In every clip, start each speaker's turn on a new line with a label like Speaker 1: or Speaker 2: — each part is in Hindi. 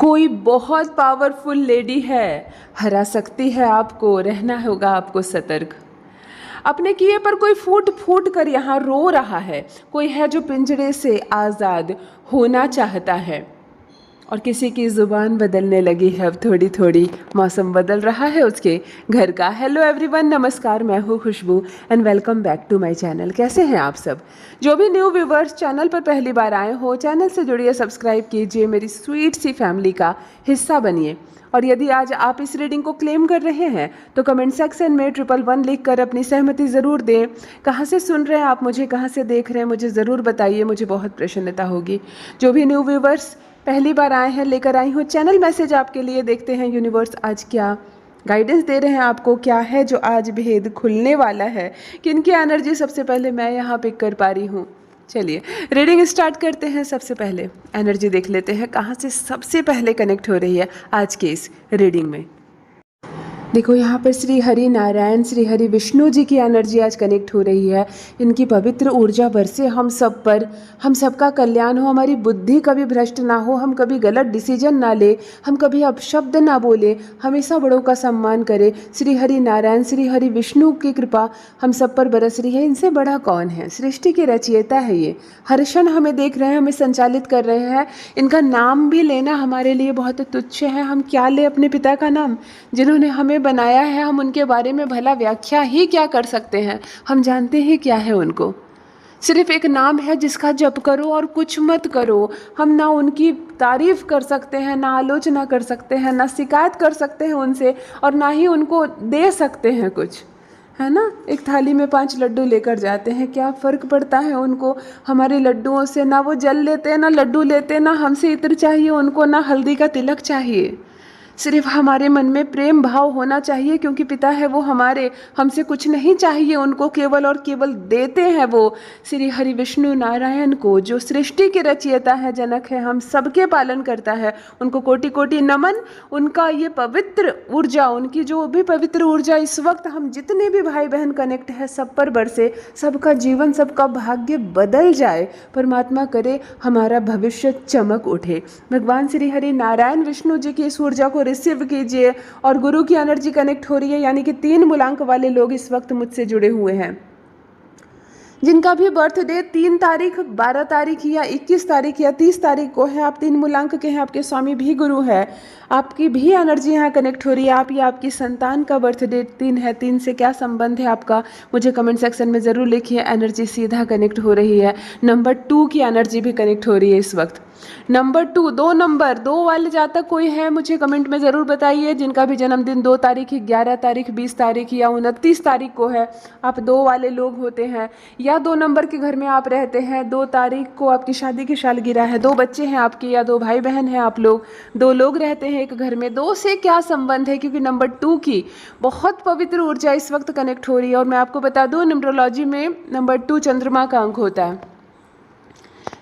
Speaker 1: कोई बहुत पावरफुल लेडी है, हरा सकती है आपको, रहना होगा आपको सतर्क। अपने किए पर कोई फूट फूट कर यहाँ रो रहा है, कोई है जो पिंजरे से आज़ाद होना चाहता है और किसी की ज़ुबान बदलने लगी है अब थोड़ी थोड़ी, मौसम बदल रहा है उसके घर का। हेलो एवरीवन, नमस्कार, मैं हूँ Khushbu and welcome back to my channel. कैसे हैं आप सब? जो भी न्यू व्यूवर्स चैनल पर पहली बार आए हो, चैनल से जुड़िए, सब्सक्राइब कीजिए, मेरी स्वीट सी फैमिली का हिस्सा बनिए। और यदि आज आप इस रीडिंग को क्लेम कर रहे हैं तो कमेंट सेक्शन में 111 लिख कर अपनी सहमति ज़रूर दें। कहाँ से सुन रहे हैं आप मुझे, कहाँ से देख रहे हैं, मुझे ज़रूर बताइए, मुझे बहुत प्रसन्नता होगी। जो भी न्यू व्यूवर्स पहली बार आए हैं, लेकर आई हूँ चैनल मैसेज आपके लिए। देखते हैं यूनिवर्स आज क्या गाइडेंस दे रहे हैं आपको, क्या है जो आज भेद खुलने वाला है, किनकी एनर्जी सबसे पहले मैं यहाँ पिक कर पा रही हूँ। चलिए रीडिंग स्टार्ट करते हैं। सबसे पहले एनर्जी देख लेते हैं कहाँ से सबसे पहले कनेक्ट हो रही है आज के इस रीडिंग में। देखो यहाँ पर श्री हरि नारायण, श्री हरि विष्णु जी की एनर्जी आज कनेक्ट हो रही है। इनकी पवित्र ऊर्जा बरसे हम सब पर, हम सबका कल्याण हो, हमारी बुद्धि कभी भ्रष्ट ना हो, हम कभी गलत डिसीजन ना ले, हम कभी अपशब्द ना बोले, हमेशा बड़ों का सम्मान करें। श्री हरि नारायण, श्री हरि विष्णु की कृपा हम सब पर बरस रही है। इनसे बड़ा कौन है? सृष्टि के रचयिता है ये, हर क्षण हमें देख रहे हैं, हमें संचालित कर रहे हैं। इनका नाम भी लेना हमारे लिए बहुत तुच्छ है। हम क्या ले अपने पिता का नाम, जिन्होंने हमें बनाया है, हम उनके बारे में भला व्याख्या ही क्या कर सकते हैं? हम जानते हैं क्या है उनको। सिर्फ एक नाम है जिसका जप करो और कुछ मत करो। हम ना उनकी तारीफ कर सकते हैं, ना आलोचना कर सकते हैं, ना शिकायत कर सकते हैं उनसे, और ना ही उनको दे सकते हैं कुछ, है ना। एक थाली में 5 लड्डू लेकर जाते हैं, क्या फ़र्क पड़ता है उनको हमारे लड्डुओं से? ना वो जल लेते हैं, ना लड्डू लेते, ना हमसे इत्र चाहिए उनको, ना हल्दी का तिलक चाहिए। सिर्फ हमारे मन में प्रेम भाव होना चाहिए, क्योंकि पिता है वो हमारे, हमसे कुछ नहीं चाहिए उनको, केवल और केवल देते हैं वो श्री हरि विष्णु नारायण को, जो सृष्टि के रचयिता है, जनक है, हम सबके पालन करता है। उनको कोटि कोटि नमन। उनका ये पवित्र ऊर्जा, उनकी जो भी पवित्र ऊर्जा इस वक्त हम जितने भी भाई बहन कनेक्ट है सब पर बरसे, सबका जीवन, सबका भाग्य बदल जाए। परमात्मा करे हमारा भविष्य चमक उठे। भगवान श्री हरि नारायण विष्णु जी की इस ऊर्जा को रिसीव कीजिए। और गुरु की एनर्जी कनेक्ट हो रही है, यानी कि 3 मूलांक वाले लोग इस वक्त मुझसे जुड़े हुए हैं, जिनका भी बर्थडे 3 तारीख, 12 तारीख या 21 तारीख या 30 तारीख को है। आप 3 मूलांक के हैं, आपके स्वामी भी गुरु है, आपकी भी एनर्जी यहाँ कनेक्ट हो रही है। आप या आपकी संतान का बर्थडे 3 है, 3 से क्या संबंध है आपका, मुझे कमेंट सेक्शन में ज़रूर लिखिए। एनर्जी सीधा कनेक्ट हो रही है। नंबर 2 की एनर्जी भी कनेक्ट हो रही है इस वक्त। नंबर 2, 2 नंबर 2 वाले जातक कोई है, मुझे कमेंट में ज़रूर बताइए, जिनका भी जन्मदिन 2 तारीख, 11 तारीख, 20 तारीख या 29 तारीख को है। आप 2 वाले लोग होते हैं, या 2 नंबर के घर में आप रहते हैं, 2 तारीख को आपकी शादी की सालगिरह है, 2 बच्चे हैं आपके, या 2 भाई बहन हैं आप लोग, 2 लोग रहते हैं एक घर में। 2 से क्या संबंध है? क्योंकि नंबर 2 की बहुत पवित्र ऊर्जा इस वक्त कनेक्ट हो रही है। और मैं आपको बता दूं, न्यूमरोलॉजी में नंबर 2 चंद्रमा का अंक होता है।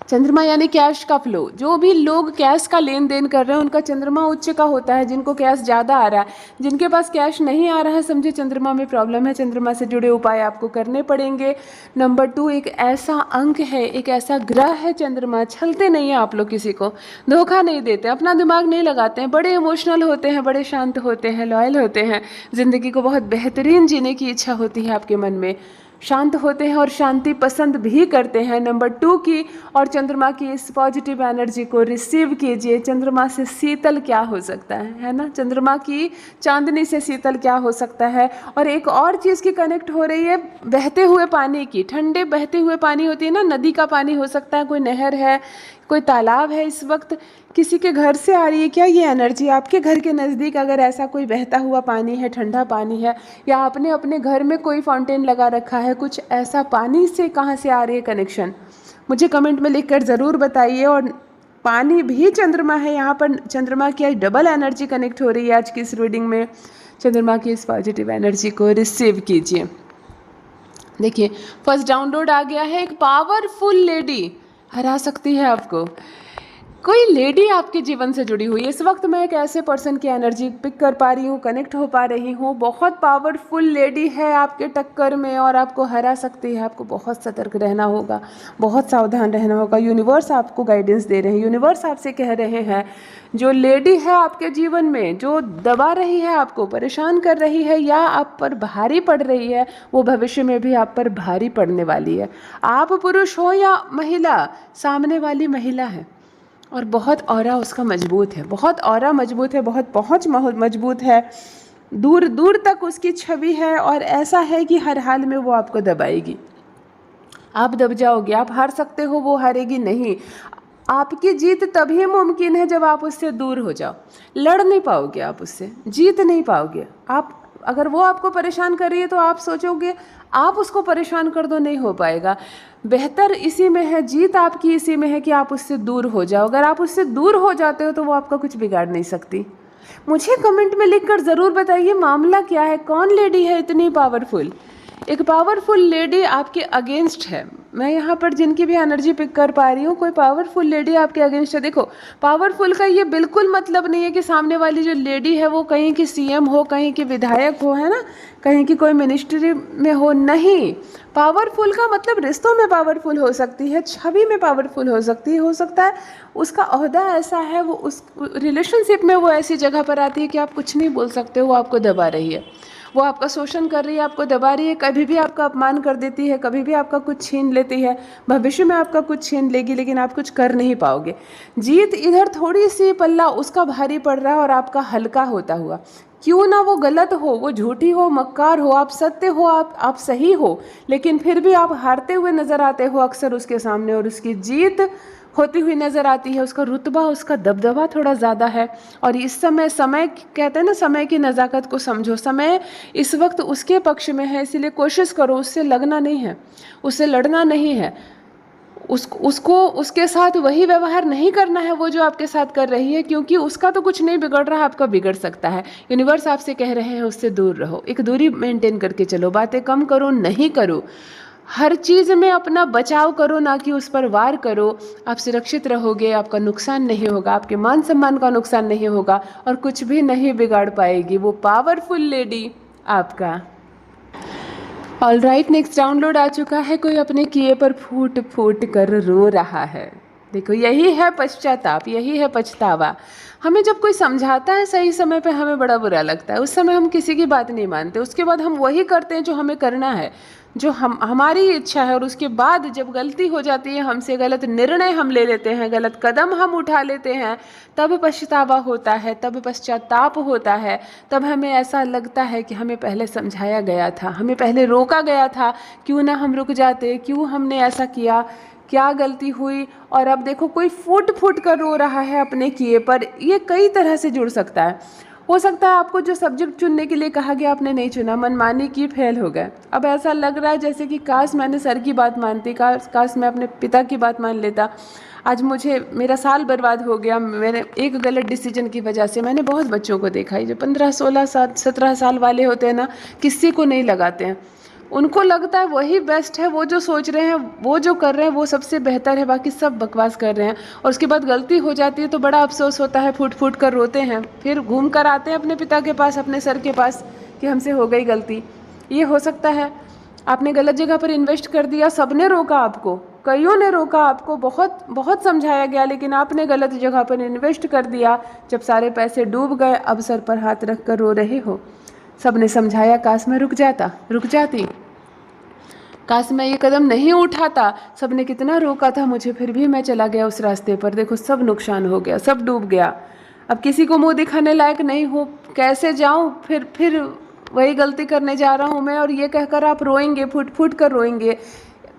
Speaker 1: चंद्रमा यानी कैश का फ्लो। जो भी लोग कैश का लेन देन कर रहे हैं उनका चंद्रमा उच्च का होता है। जिनको कैश ज़्यादा आ रहा है, जिनके पास कैश नहीं आ रहा है, समझे चंद्रमा में प्रॉब्लम है। चंद्रमा से जुड़े उपाय आपको करने पड़ेंगे। नंबर 2 एक ऐसा अंक है, एक ऐसा ग्रह है चंद्रमा, छलते नहीं है आप लोग, किसी को धोखा नहीं देते, अपना दिमाग नहीं लगाते हैं, बड़े इमोशनल होते हैं, बड़े शांत होते हैं, लॉयल होते हैं, ज़िंदगी को बहुत बेहतरीन जीने की इच्छा होती है आपके मन में, शांत होते हैं और शांति पसंद भी करते हैं। नंबर 2 की और चंद्रमा की इस पॉजिटिव एनर्जी को रिसीव कीजिए। चंद्रमा से शीतल क्या हो सकता है ना, चंद्रमा की चांदनी से शीतल क्या हो सकता है। और एक और चीज़ की कनेक्ट हो रही है, बहते हुए पानी की, ठंडे बहते हुए पानी होती है ना, नदी का पानी हो सकता है, कोई नहर है, कोई तालाब है, इस वक्त किसी के घर से आ रही है क्या ये एनर्जी? आपके घर के नज़दीक अगर ऐसा कोई बहता हुआ पानी है, ठंडा पानी है, या आपने अपने घर में कोई फाउंटेन लगा रखा है, कुछ ऐसा पानी से कहाँ से आ रही है कनेक्शन, मुझे कमेंट में लिखकर ज़रूर बताइए। और पानी भी चंद्रमा है, यहाँ पर चंद्रमा की डबल एनर्जी कनेक्ट हो रही है आज की इस रीडिंग में। चंद्रमा की इस पॉजिटिव एनर्जी को रिसीव कीजिए। देखिए फर्स्ट डाउनलोड आ गया है, एक पावरफुल लेडी हरा सकती है आपको। कोई लेडी आपके जीवन से जुड़ी हुई है। इस वक्त मैं एक ऐसे पर्सन की एनर्जी पिक कर पा रही हूँ, कनेक्ट हो पा रही हूँ। बहुत पावरफुल लेडी है आपके टक्कर में और आपको हरा सकती है। आपको बहुत सतर्क रहना होगा, बहुत सावधान रहना होगा। यूनिवर्स आपको गाइडेंस दे रहे हैं। यूनिवर्स आपसे कह रहे हैं जो लेडी है आपके जीवन में, जो दबा रही है, आपको परेशान कर रही है या आप पर भारी पड़ रही है, वो भविष्य में भी आप पर भारी पड़ने वाली है। आप पुरुष हो या महिला, सामने वाली महिला है और बहुत ऑरा उसका मजबूत है, बहुत ऑरा मजबूत है, बहुत पहुंच मजबूत है, दूर दूर तक उसकी छवि है और ऐसा है कि हर हाल में वो आपको दबाएगी। आप दब जाओगे, आप हार सकते हो, वो हारेगी नहीं। आपकी जीत तभी मुमकिन है जब आप उससे दूर हो जाओ। लड़ नहीं पाओगे आप उससे, जीत नहीं पाओगे आप। अगर वो आपको परेशान कर रही है तो आप सोचोगे आप उसको परेशान कर दो, नहीं हो पाएगा। बेहतर इसी में है, जीत आपकी इसी में है कि आप उससे दूर हो जाओ। अगर आप उससे दूर हो जाते हो तो वो आपका कुछ बिगाड़ नहीं सकती। मुझे कमेंट में लिखकर ज़रूर बताइए मामला क्या है, कौन लेडी है इतनी पावरफुल। एक पावरफुल लेडी आपके अगेंस्ट है। मैं यहाँ पर जिनकी भी एनर्जी पिक कर पा रही हूँ, कोई पावरफुल लेडी आपके अगेंस्ट है। देखो, पावरफुल का ये बिल्कुल मतलब नहीं है कि सामने वाली जो लेडी है वो कहीं की सीएम हो, कहीं की विधायक हो, है ना, कहीं की कोई मिनिस्ट्री में हो। नहीं, पावरफुल का मतलब रिश्तों में पावरफुल हो सकती है, छवि में पावरफुल हो सकती है। हो सकता है उसका ओहदा ऐसा है, वो उस रिलेशनशिप में वो ऐसी जगह पर आती है कि आप कुछ नहीं बोल सकते हो, वो आपको दबा रही है, वो आपका शोषण कर रही है, आपको दबा रही है, कभी भी आपका अपमान कर देती है, कभी भी आपका कुछ छीन लेती है, भविष्य में आपका कुछ छीन लेगी, लेकिन आप कुछ कर नहीं पाओगे। जीत इधर थोड़ी सी पल्ला उसका भारी पड़ रहा है और आपका हल्का होता हुआ। क्यों ना वो गलत हो, वो झूठी हो, मक्कार हो, आप सत्य हो, आप सही हो, लेकिन फिर भी आप हारते हुए नजर आते हो अक्सर उसके सामने, और उसकी जीत होती हुई नजर आती है। उसका रुतबा, उसका दबदबा थोड़ा ज़्यादा है। और इस समय, समय कहते हैं ना, समय की नज़ाकत को समझो। समय इस वक्त उसके पक्ष में है, इसीलिए कोशिश करो उससे लगना नहीं है, उससे लड़ना नहीं है, उसको उसके साथ वही व्यवहार नहीं करना है वो जो आपके साथ कर रही है, क्योंकि उसका तो कुछ नहीं बिगड़ रहा, आपका बिगड़ सकता है। यूनिवर्स आपसे कह रहे हैं उससे दूर रहो, एक दूरी मेंटेन करके चलो, बातें कम करो, नहीं करो, हर चीज़ में अपना बचाव करो, ना कि उस पर वार करो। आप सुरक्षित रहोगे, आपका नुकसान नहीं होगा, आपके मान सम्मान का नुकसान नहीं होगा और कुछ भी नहीं बिगाड़ पाएगी वो पावरफुल लेडी आपका। ऑल राइट, नेक्स्ट डाउनलोड आ चुका है। कोई अपने किए पर फूट फूट कर रो रहा है। देखो, यही है पश्चाताप, यही है पछतावा। हमें जब कोई समझाता है सही समय पे, हमें बड़ा बुरा लगता है। उस समय हम किसी की बात नहीं मानते, उसके बाद हम वही करते हैं जो हमें करना है, जो हमारी इच्छा है। और उसके बाद जब गलती हो जाती है हमसे, गलत निर्णय हम ले लेते हैं, गलत कदम हम उठा लेते हैं, तब पछतावा होता है, तब पश्चाताप होता है। तब हमें ऐसा लगता है कि हमें पहले समझाया गया था, हमें पहले रोका गया था, क्यों ना हम रुक जाते, क्यों हमने ऐसा किया, क्या गलती हुई। और अब देखो, कोई फूट फूट कर रो रहा है अपने किए पर। ये कई तरह से जुड़ सकता है। हो सकता है आपको जो सब्जेक्ट चुनने के लिए कहा गया आपने नहीं चुना, मनमानी की, फेल हो गए। अब ऐसा लग रहा है जैसे कि काश मैंने सर की बात मानती, काश मैं अपने पिता की बात मान लेता, आज मुझे मेरा साल बर्बाद हो गया। मैंने एक गलत डिसीजन की वजह से। मैंने बहुत बच्चों को देखा है जो 15, 16, 17 साल वाले होते हैं ना, किसी को नहीं लगाते हैं। उनको लगता है वही बेस्ट है, वो जो सोच रहे हैं, वो जो कर रहे हैं वो सबसे बेहतर है, बाकी सब बकवास कर रहे हैं। और उसके बाद गलती हो जाती है तो बड़ा अफसोस होता है, फूट फूट कर रोते हैं, फिर घूम कर आते हैं अपने पिता के पास, अपने सर के पास, कि हमसे हो गई गलती। ये हो सकता है आपने गलत जगह पर इन्वेस्ट कर दिया, सबने रोका आपको, कईयों ने रोका आपको, बहुत बहुत समझाया गया, लेकिन आपने गलत जगह पर इन्वेस्ट कर दिया। जब सारे पैसे डूब गए, अब सर पर हाथ रख कर रो रहे हो। सबने समझाया, काश मैं रुक जाती, काश मैं ये कदम नहीं उठाता। सबने कितना रोका था मुझे, फिर भी मैं चला गया उस रास्ते पर। देखो, सब नुकसान हो गया, सब डूब गया। अब किसी को मुंह दिखाने लायक नहीं हूँ, कैसे जाऊँ, फिर वही गलती करने जा रहा हूँ मैं। और ये कहकर आप रोएंगे, फूट फूट कर रोएंगे।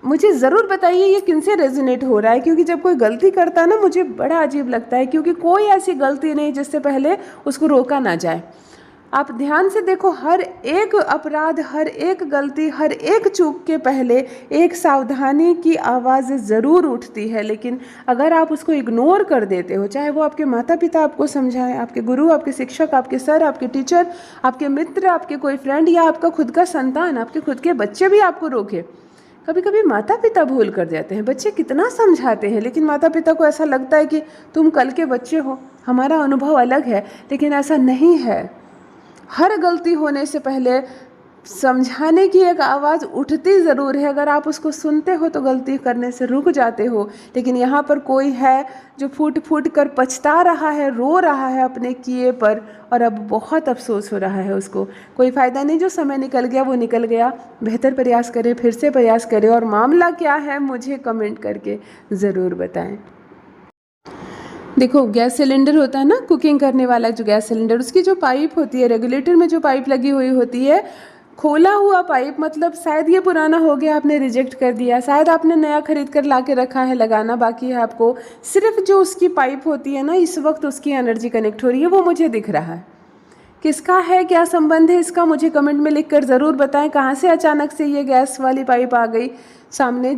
Speaker 1: मुझे ज़रूर बताइए ये किनसे रेजोनेट हो रहा है, क्योंकि जब कोई गलती करता है ना, मुझे बड़ा अजीब लगता है, क्योंकि कोई ऐसी गलती नहीं जिससे पहले उसको रोका ना जाए। आप ध्यान से देखो, हर एक अपराध, हर एक गलती, हर एक चूक के पहले एक सावधानी की आवाज़ ज़रूर उठती है। लेकिन अगर आप उसको इग्नोर कर देते हो, चाहे वो आपके माता पिता आपको समझाएं, आपके गुरु, आपके शिक्षक, आपके सर, आपके टीचर, आपके मित्र, आपके कोई फ्रेंड, या आपका खुद का संतान, आपके खुद के बच्चे भी आपको रोके कभी कभी माता पिता भूल कर जाते हैं। बच्चे कितना समझाते हैं, लेकिन माता पिता को ऐसा लगता है कि तुम कल के बच्चे हो, हमारा अनुभव अलग है, लेकिन ऐसा नहीं है। हर गलती होने से पहले समझाने की एक आवाज़ उठती ज़रूर है। अगर आप उसको सुनते हो तो गलती करने से रुक जाते हो। लेकिन यहाँ पर कोई है जो फूट फूट कर पछता रहा है, रो रहा है अपने किए पर, और अब बहुत अफसोस हो रहा है उसको। कोई फ़ायदा नहीं, जो समय निकल गया वो निकल गया। बेहतर प्रयास करें, फिर से प्रयास करें, और मामला क्या है मुझे कमेंट करके ज़रूर बताएं। देखो, गैस सिलेंडर होता है ना, कुकिंग करने वाला जो गैस सिलेंडर, उसकी जो पाइप होती है, रेगुलेटर में जो पाइप लगी हुई होती है, खोला हुआ पाइप, मतलब शायद ये पुराना हो गया, आपने रिजेक्ट कर दिया, शायद आपने नया खरीद कर ला के रखा है, लगाना बाकी है आपको। सिर्फ जो उसकी पाइप होती है ना, इस वक्त उसकी एनर्जी कनेक्ट हो रही है, वो मुझे दिख रहा है। किसका है, क्या संबंध है इसका, मुझे कमेंट में लिख कर ज़रूर बताएं। कहाँ से अचानक से ये गैस वाली पाइप आ गई सामने।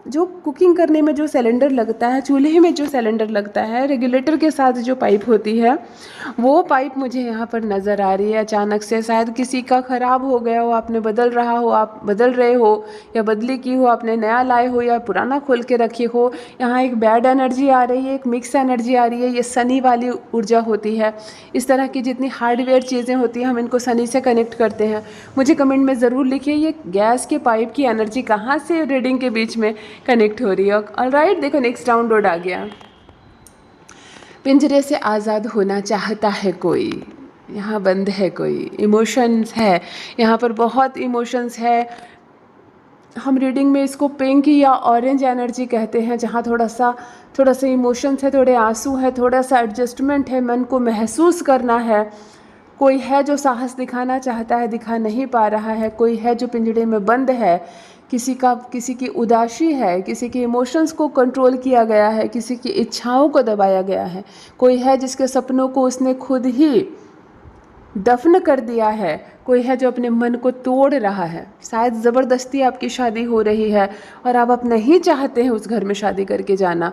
Speaker 1: जो कुकिंग करने में जो सिलेंडर लगता है, चूल्हे में जो सिलेंडर लगता है, रेगुलेटर के साथ जो पाइप होती है, वो पाइप मुझे यहाँ पर नज़र आ रही है अचानक से। शायद किसी का ख़राब हो गया हो, आपने बदल रहा हो, आप बदल रहे हो, या बदली की हो, आपने नया लाए हो, या पुराना खोल के रखे हो। यहाँ एक बैड एनर्जी आ रही है, एक मिक्स एनर्जी आ रही है, ये शनि वाली ऊर्जा होती है। इस तरह की जितनी हार्डवेयर चीज़ें होती हैं, हम इनको शनि से कनेक्ट करते हैं। मुझे कमेंट में ज़रूर लिखिए, ये गैस के पाइप की एनर्जी कहाँ से रीडिंग के बीच में कनेक्ट हो रही है। ऑलराइट, देखो नेक्स्ट डाउनलोड आ गया। पिंजरे से आज़ाद होना चाहता है कोई, यहाँ बंद है कोई। इमोशंस है, यहाँ पर बहुत इमोशंस है। हम रीडिंग में इसको पिंक या ऑरेंज एनर्जी कहते हैं, जहाँ थोड़ा सा इमोशंस है, थोड़े आंसू है, थोड़ा सा एडजस्टमेंट है, मन को महसूस करना है। कोई है जो साहस दिखाना चाहता है, दिखा नहीं पा रहा है। कोई है जो पिंजरे में बंद है। किसी की उदासी है, किसी के इमोशंस को कंट्रोल किया गया है, किसी की इच्छाओं को दबाया गया है। कोई है जिसके सपनों को उसने खुद ही दफन कर दिया है। कोई है जो अपने मन को तोड़ रहा है। शायद ज़बरदस्ती आपकी शादी हो रही है और आप नहीं चाहते हैं उस घर में शादी करके जाना।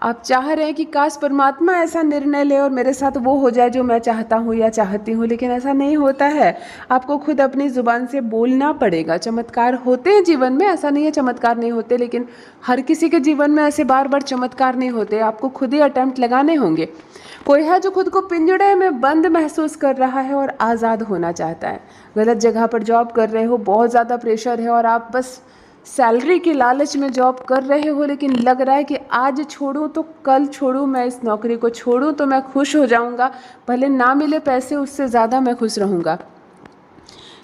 Speaker 1: आप चाह रहे हैं कि काश परमात्मा ऐसा निर्णय ले और मेरे साथ वो हो जाए जो मैं चाहता हूँ या चाहती हूँ, लेकिन ऐसा नहीं होता है। आपको खुद अपनी ज़ुबान से बोलना पड़ेगा। चमत्कार होते हैं जीवन में, ऐसा नहीं है चमत्कार नहीं होते, लेकिन हर किसी के जीवन में ऐसे बार बार चमत्कार नहीं होते। आपको खुद ही अटेम्प्ट लगाने होंगे। कोई है जो खुद को पिंजड़े में बंद महसूस कर रहा है और आज़ाद होना चाहता है। गलत जगह पर जॉब कर रहे हो, बहुत ज़्यादा प्रेशर है और आप बस सैलरी के लालच में जॉब कर रहे हो, लेकिन लग रहा है कि आज छोड़ूं तो कल छोड़ूं, मैं इस नौकरी को छोड़ूं तो मैं खुश हो जाऊंगा, भले ना मिले पैसे, उससे ज़्यादा मैं खुश रहूंगा।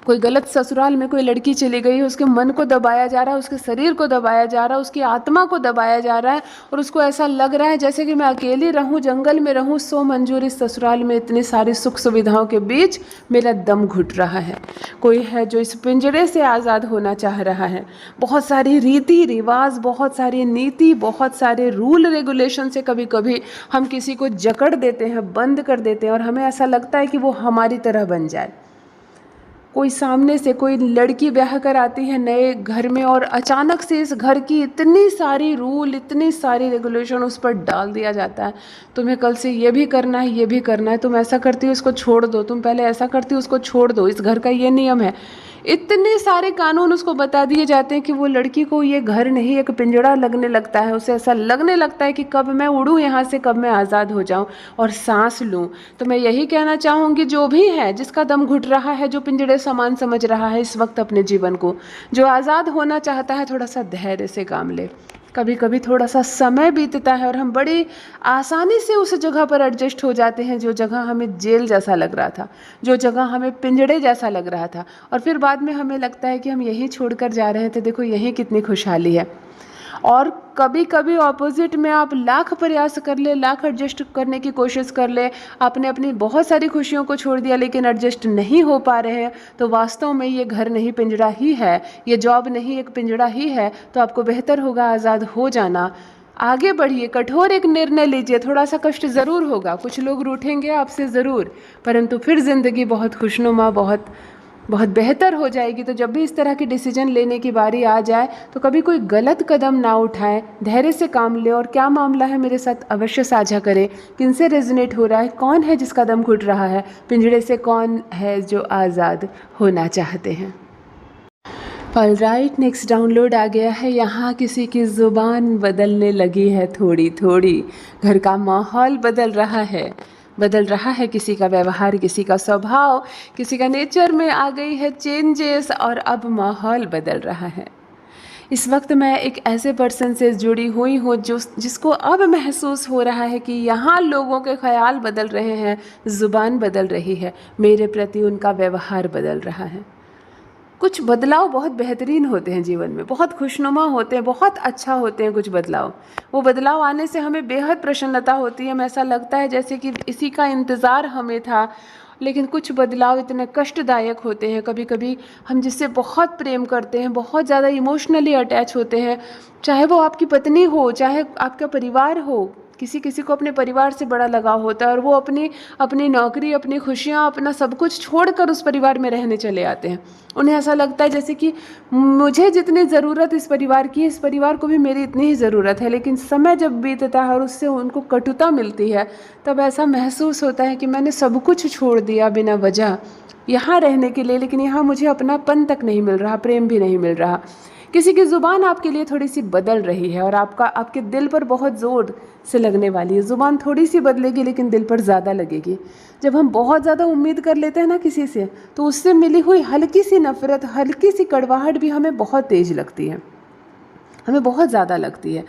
Speaker 1: कोई गलत ससुराल में कोई लड़की चली गई है, उसके मन को दबाया जा रहा है, उसके शरीर को दबाया जा रहा है, उसकी आत्मा को दबाया जा रहा है, और उसको ऐसा लग रहा है जैसे कि मैं अकेली रहूं, जंगल में रहूं, सो मंजूर इस ससुराल में इतनी सारी सुख सुविधाओं के बीच मेरा दम घुट रहा है। कोई है जो इस पिंजरे से आज़ाद होना चाह रहा है। बहुत सारी रीति रिवाज, बहुत सारी नीति, बहुत सारे रूल रेगुलेशन से कभी कभी हम किसी को जकड़ देते हैं, बंद कर देते हैं, और हमें ऐसा लगता है कि वो हमारी तरह बन जाए। कोई सामने से कोई लड़की ब्याह कर आती है नए घर में, और अचानक से इस घर की इतनी सारी रूल, इतनी सारी रेगुलेशन उस पर डाल दिया जाता है। तुम्हें कल से ये भी करना है, ये भी करना है, तुम ऐसा करती हो इसको छोड़ दो, तुम पहले ऐसा करती हो उसको छोड़ दो, इस घर का ये नियम है। इतने सारे कानून उसको बता दिए जाते हैं कि वो लड़की को ये घर नहीं एक पिंजड़ा लगने लगता है। उसे ऐसा लगने लगता है कि कब मैं उड़ूँ यहाँ से, कब मैं आज़ाद हो जाऊँ और सांस लूँ। तो मैं यही कहना चाहूँगी, जो भी है, जिसका दम घुट रहा है, जो पिंजड़े समान समझ रहा है इस वक्त अपने जीवन को, जो आज़ाद होना चाहता है, थोड़ा सा धैर्य से काम ले। कभी कभी थोड़ा सा समय बीतता है और हम बड़ी आसानी से उस जगह पर एडजस्ट हो जाते हैं जो जगह हमें जेल जैसा लग रहा था, जो जगह हमें पिंजड़े जैसा लग रहा था, और फिर बाद में हमें लगता है कि हम यहीं छोड़कर जा रहे हैं, तो देखो यहीं कितनी खुशहाली है। और कभी कभी ऑपोजिट में आप लाख प्रयास कर ले, लाख एडजस्ट करने की कोशिश कर ले, आपने अपनी बहुत सारी खुशियों को छोड़ दिया लेकिन एडजस्ट नहीं हो पा रहे हैं, तो वास्तव में ये घर नहीं पिंजड़ा ही है, ये जॉब नहीं एक पिंजड़ा ही है। तो आपको बेहतर होगा आज़ाद हो जाना। आगे बढ़िए, कठोर एक निर्णय लीजिए, थोड़ा सा कष्ट ज़रूर होगा, कुछ लोग रूठेंगे आपसे ज़रूर, परंतु फिर ज़िंदगी बहुत खुशनुमा, बहुत बेहतर हो जाएगी। तो जब भी इस तरह की डिसीजन लेने की बारी आ जाए तो कभी कोई गलत कदम ना उठाएं, धैर्य से काम ले। और क्या मामला है मेरे साथ अवश्य साझा करें, किनसे रेजोनेट हो रहा है, कौन है जिसका दम घुट रहा है, पिंजड़े से कौन है जो आज़ाद होना चाहते हैं। ऑलराइट, नेक्स्ट डाउनलोड आ गया है। यहाँ किसी की ज़ुबान बदलने लगी है थोड़ी थोड़ी। घर का माहौल बदल रहा है किसी का व्यवहार, किसी का स्वभाव, किसी का नेचर में आ गई है चेंजेस और अब माहौल बदल रहा है। इस वक्त मैं एक ऐसे पर्सन से जुड़ी हुई हूँ जिसको अब महसूस हो रहा है कि यहाँ लोगों के ख्याल बदल रहे हैं, ज़ुबान बदल रही है, मेरे प्रति उनका व्यवहार बदल रहा है। कुछ बदलाव बहुत बेहतरीन होते हैं जीवन में, बहुत खुशनुमा होते हैं, बहुत अच्छा होते हैं कुछ बदलाव। वो बदलाव आने से हमें बेहद प्रसन्नता होती है। हमें ऐसा लगता है जैसे कि इसी का इंतज़ार हमें था। लेकिन कुछ बदलाव इतने कष्टदायक होते हैं, कभी कभी हम जिससे बहुत प्रेम करते हैं, बहुत ज़्यादा इमोशनली अटैच होते हैं, चाहे वो आपकी पत्नी हो, चाहे आपका परिवार हो, किसी किसी को अपने परिवार से बड़ा लगाव होता है और वो अपनी अपनी नौकरी, अपनी खुशियाँ, अपना सब कुछ छोड़कर उस परिवार में रहने चले आते हैं। उन्हें ऐसा लगता है जैसे कि मुझे जितनी ज़रूरत इस परिवार की, इस परिवार को भी मेरी इतनी ही ज़रूरत है। लेकिन समय जब बीतता है और उससे उनको कटुता मिलती है, तब ऐसा महसूस होता है कि मैंने सब कुछ छोड़ दिया बिना वजह यहाँ रहने के लिए, लेकिन यहाँ मुझे अपनापन तक नहीं मिल रहा, प्रेम भी नहीं मिल रहा। किसी की ज़ुबान आपके लिए थोड़ी सी बदल रही है और आपके दिल पर बहुत ज़ोर से लगने वाली है। ज़ुबान थोड़ी सी बदलेगी लेकिन दिल पर ज़्यादा लगेगी। जब हम बहुत ज़्यादा उम्मीद कर लेते हैं ना किसी से, तो उससे मिली हुई हल्की सी नफ़रत, हल्की सी कड़वाहट भी हमें बहुत तेज़ लगती है, हमें बहुत ज़्यादा लगती है।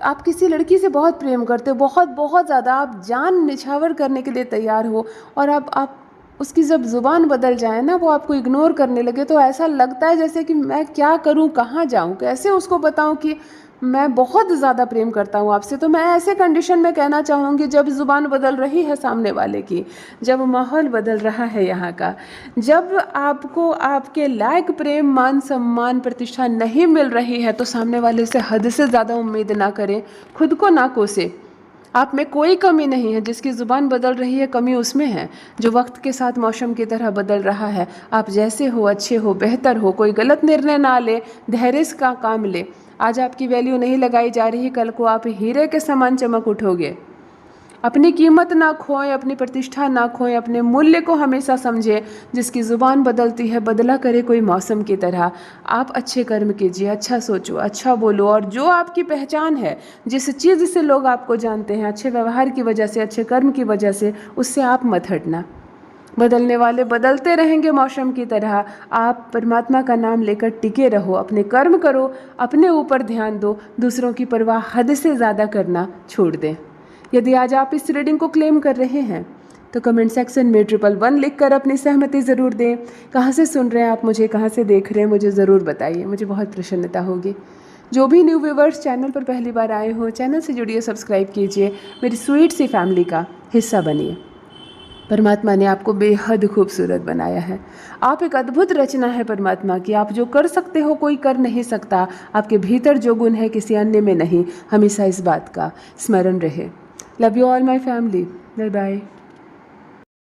Speaker 1: आप किसी लड़की से बहुत प्रेम करते हो, बहुत बहुत ज़्यादा, आप जान निछावर करने के लिए तैयार हो, और आप उसकी जब ज़ुबान बदल जाए ना, वो आपको इग्नोर करने लगे, तो ऐसा लगता है जैसे कि मैं क्या करूं, कहाँ जाऊं, कैसे उसको बताऊं कि मैं बहुत ज़्यादा प्रेम करता हूं आपसे। तो मैं ऐसे कंडीशन में कहना चाहूँगी, जब ज़ुबान बदल रही है सामने वाले की, जब माहौल बदल रहा है यहाँ का, जब आपको आपके लायक प्रेम, मान, सम्मान, प्रतिष्ठा नहीं मिल रही है, तो सामने वाले से हद से ज़्यादा उम्मीद ना करें, खुद को ना कोसे। आप में कोई कमी नहीं है। जिसकी ज़ुबान बदल रही है, कमी उसमें है, जो वक्त के साथ मौसम की तरह बदल रहा है। आप जैसे हो, अच्छे हो, बेहतर हो, कोई गलत निर्णय ना ले, धैर्य का काम ले। आज आपकी वैल्यू नहीं लगाई जा रही, कल को आप हीरे के समान चमक उठोगे। अपनी कीमत ना खोएं, अपनी प्रतिष्ठा ना खोएं, अपने मूल्य को हमेशा समझें। जिसकी ज़ुबान बदलती है, बदला करे कोई मौसम की तरह। आप अच्छे कर्म कीजिए, अच्छा सोचो, अच्छा बोलो, और जो आपकी पहचान है, जिस चीज़ से लोग आपको जानते हैं, अच्छे व्यवहार की वजह से, अच्छे कर्म की वजह से, उससे आप मत हटना। बदलने वाले बदलते रहेंगे मौसम की तरह। आप परमात्मा का नाम लेकर टिके रहो, अपने कर्म करो, अपने ऊपर ध्यान दो, दूसरों की परवाह हद से ज़्यादा करना छोड़ दें। यदि आज आप इस रीडिंग को क्लेम कर रहे हैं, तो कमेंट सेक्शन में 111 लिखकर अपनी सहमति ज़रूर दें। कहाँ से सुन रहे हैं आप मुझे, कहाँ से देख रहे हैं, मुझे ज़रूर बताइए, मुझे बहुत प्रसन्नता होगी। जो भी न्यू व्यूवर्स चैनल पर पहली बार आए हो, चैनल से जुड़िए, सब्सक्राइब कीजिए, मेरी स्वीट सी फैमिली का हिस्सा बनिए। परमात्मा ने आपको बेहद खूबसूरत बनाया है। आप एक अद्भुत रचना है परमात्मा की। आप जो कर सकते हो कोई कर नहीं सकता। आपके भीतर जो गुण है किसी अन्य में नहीं। हमेशा इस बात का स्मरण रहे। Love you all my family. Bye bye.